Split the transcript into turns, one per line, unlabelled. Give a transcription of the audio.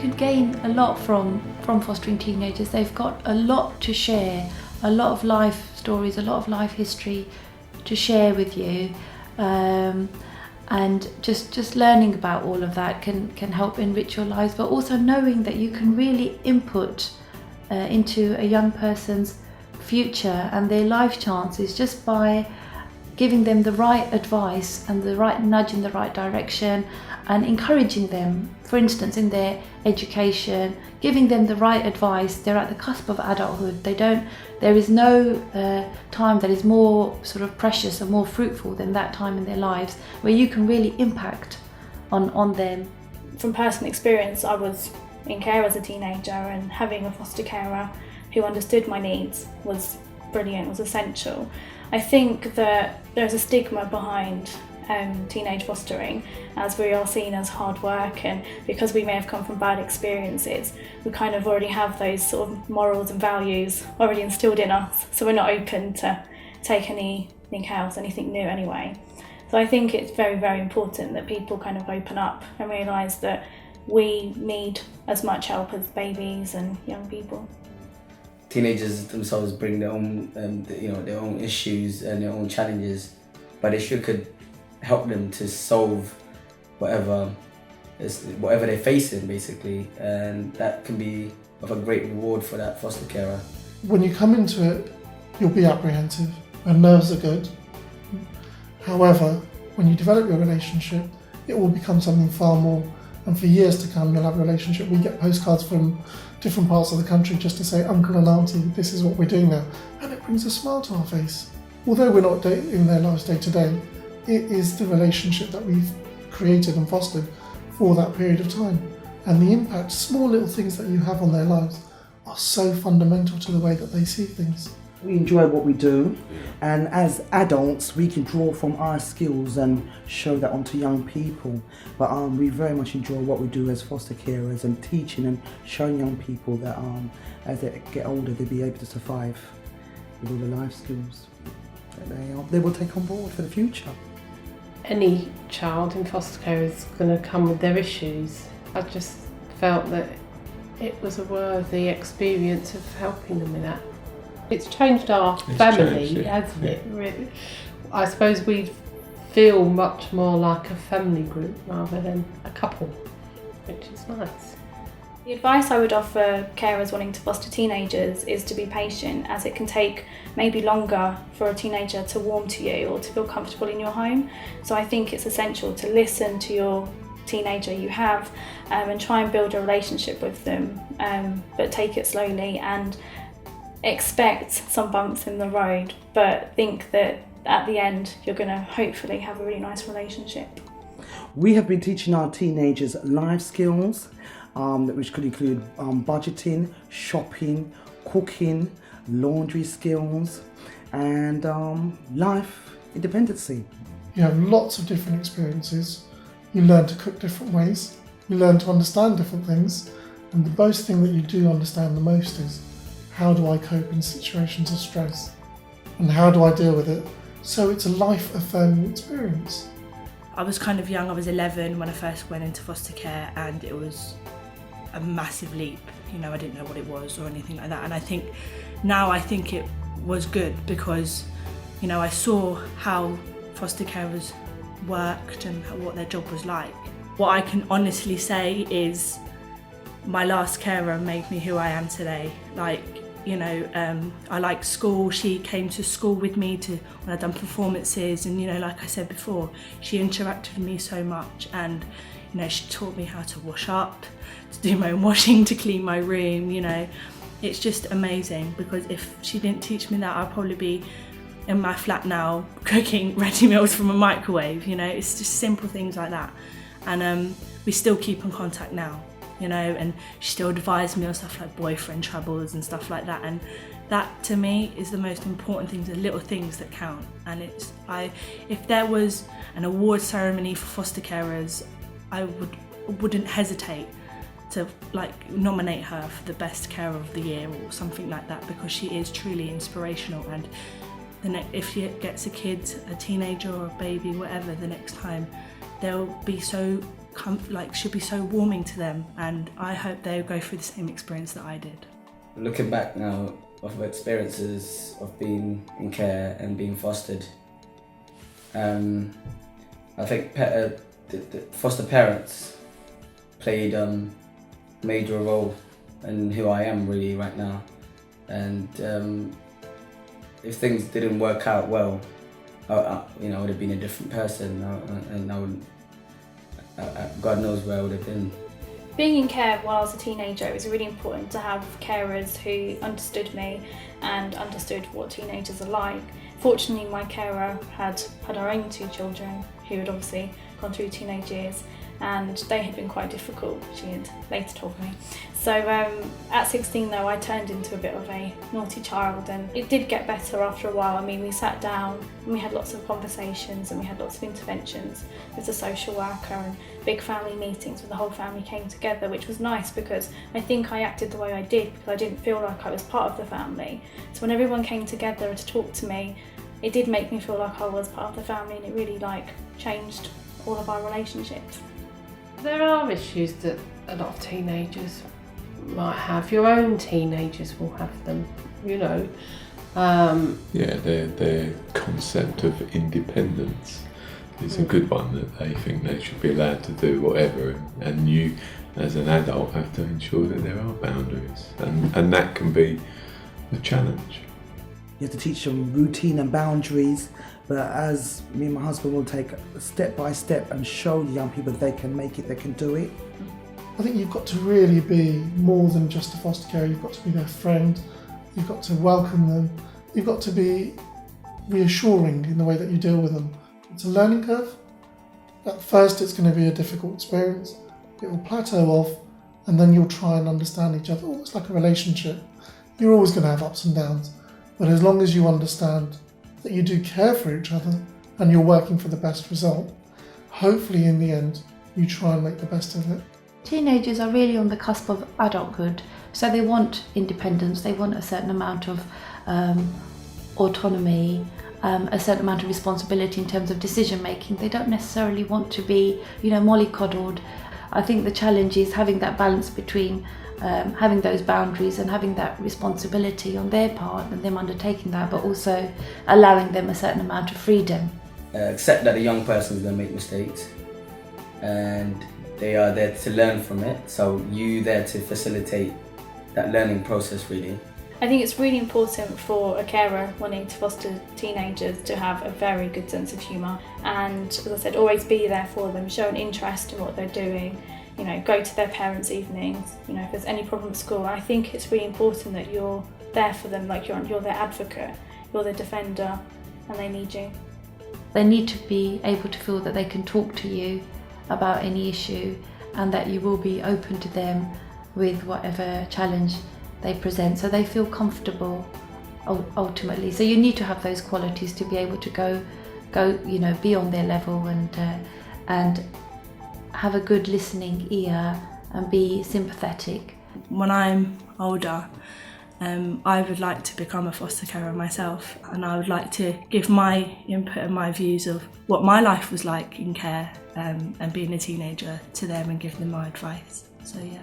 can gain a lot from fostering teenagers. They've got a lot to share, a lot of life stories, a lot of life history to share with you. And just learning about all of that can help enrich your lives, but also knowing that you can really input into a young person's future and their life chances just by giving them the right advice and the right nudge in the right direction, and encouraging them, for instance, in their education, giving them the right advice. They're at the cusp of adulthood. There is no time that is more sort of precious and more fruitful than that time in their lives where you can really impact on them.
From personal experience, I was in care as a teenager, and having a foster carer who understood my needs was brilliant, was essential. I think that there's a stigma behind teenage fostering, as we are seen as hard work, and because we may have come from bad experiences, we kind of already have those sort of morals and values already instilled in us, so we're not open to take anything else, anything new anyway. So I think it's very, very important that people kind of open up and realise that we need as much help as babies and young people.
Teenagers themselves bring their own, their own issues and their own challenges, but they could help them to solve whatever they're facing, basically, and that can be of a great reward for that foster carer.
When you come into it, you'll be apprehensive and nerves are good. However, when you develop your relationship, it will become something far more, and for years to come you'll have a relationship. We get postcards from different parts of the country just to say, uncle and auntie, this is what we're doing now, and it brings a smile to our face. Although we're not in their lives day to day, it is the relationship that we've created and fostered for that period of time. And the impact, small little things that you have on their lives, are so fundamental to the way that they see things.
We enjoy what we do, and as adults we can draw from our skills and show that onto young people. But we very much enjoy what we do as foster carers and teaching and showing young people that as they get older they'll be able to survive with all the life skills that they will take on board for the future.
Any child in foster care is going to come with their issues. I just felt that it was a worthy experience of helping them with that. It's changed our family, hasn't it? Really? I suppose we feel much more like a family group rather than a couple, which is nice.
The advice I would offer carers wanting to foster teenagers is to be patient, as it can take maybe longer for a teenager to warm to you or to feel comfortable in your home. So I think it's essential to listen to your teenager you have and try and build a relationship with them, but take it slowly and expect some bumps in the road, but think that at the end you're going to hopefully have a really nice relationship.
We have been teaching our teenagers life skills, which could include budgeting, shopping, cooking, laundry skills, and life independency.
You have lots of different experiences. You learn to cook different ways. You learn to understand different things. And the most thing that you do understand the most is, how do I cope in situations of stress? And how do I deal with it? So it's a life-affirming experience.
I was kind of young, I was 11 when I first went into foster care, and it was a massive leap. I didn't know what it was or anything like that. And I think it was good because, I saw how foster carers worked and what their job was like. What I can honestly say is my last carer made me who I am today. I liked school. She came to school with me when I'd done performances, and like I said before, she interacted with me so much, and she taught me how to wash up, to do my own washing, to clean my room. It's just amazing, because if she didn't teach me that, I'd probably be in my flat now cooking ready meals from a microwave. It's just simple things like that, and we still keep in contact now. And she still advised me on stuff like boyfriend troubles and stuff like that, and that to me is the most important things, the little things that count. And if there was an award ceremony for foster carers, I wouldn't hesitate to nominate her for the best carer of the year or something like that, because she is truly inspirational. And if she gets a kid, a teenager or a baby, whatever, the next time, they'll be so should be so warming to them, and I hope they go through the same experience that I did.
Looking back now of experiences of being in care and being fostered, I think the foster parents played a major role in who I am really right now. And if things didn't work out well, I would have been a different person, and I would, God knows where I would have been.
Being in care while I was a teenager, it was really important to have carers who understood me and understood what teenagers are like. Fortunately, my carer had our own 2 children who had obviously gone through teenage years, and they had been quite difficult, she had later told me. So at 16 though, I turned into a bit of a naughty child, and it did get better after a while. I mean, we sat down and we had lots of conversations and we had lots of interventions with the social worker and big family meetings where the whole family came together, which was nice because I think I acted the way I did because I didn't feel like I was part of the family. So when everyone came together to talk to me, it did make me feel like I was part of the family, and it really changed all of our relationships.
There are issues that a lot of teenagers might have. Your own teenagers will have them,
Yeah, their concept of independence is a good one, that they think they should be allowed to do whatever, and you as an adult have to ensure that there are boundaries, and that can be a challenge.
You have to teach them routine and boundaries, but as me and my husband will take step by step and show the young people they can make it, they can do it.
I think you've got to really be more than just a foster carer. You've got to be their friend, you've got to welcome them, you've got to be reassuring in the way that you deal with them. It's a learning curve. At first it's going to be a difficult experience. It will plateau off, and then you'll try and understand each other, almost like a relationship. You're always going to have ups and downs, but as long as you understand that you do care for each other and you're working for the best result, hopefully in the end you try and make the best of it.
Teenagers are really on the cusp of adulthood, so they want independence, they want a certain amount of autonomy, a certain amount of responsibility in terms of decision making. They don't necessarily want to be, mollycoddled. I think the challenge is having that balance between having those boundaries and having that responsibility on their part and them undertaking that, but also allowing them a certain amount of freedom.
Accept that a young person is going to make mistakes, and they are there to learn from it, so you there to facilitate that learning process really.
I think it's really important for a carer wanting to foster teenagers to have a very good sense of humour, and as I said, always be there for them, show an interest in what they're doing, go to their parents' evenings, if there's any problem at school. I think it's really important that you're there for them, like you're their advocate, you're their defender, and they need you.
They need to be able to feel that they can talk to you about any issue, and that you will be open to them with whatever challenge they present, so they feel comfortable ultimately. So you need to have those qualities to be able to go be on their level and have a good listening ear and be sympathetic.
When I'm older, I would like to become a foster carer myself, and I would like to give my input and my views of what my life was like in care and being a teenager to them and give them my advice. So yeah.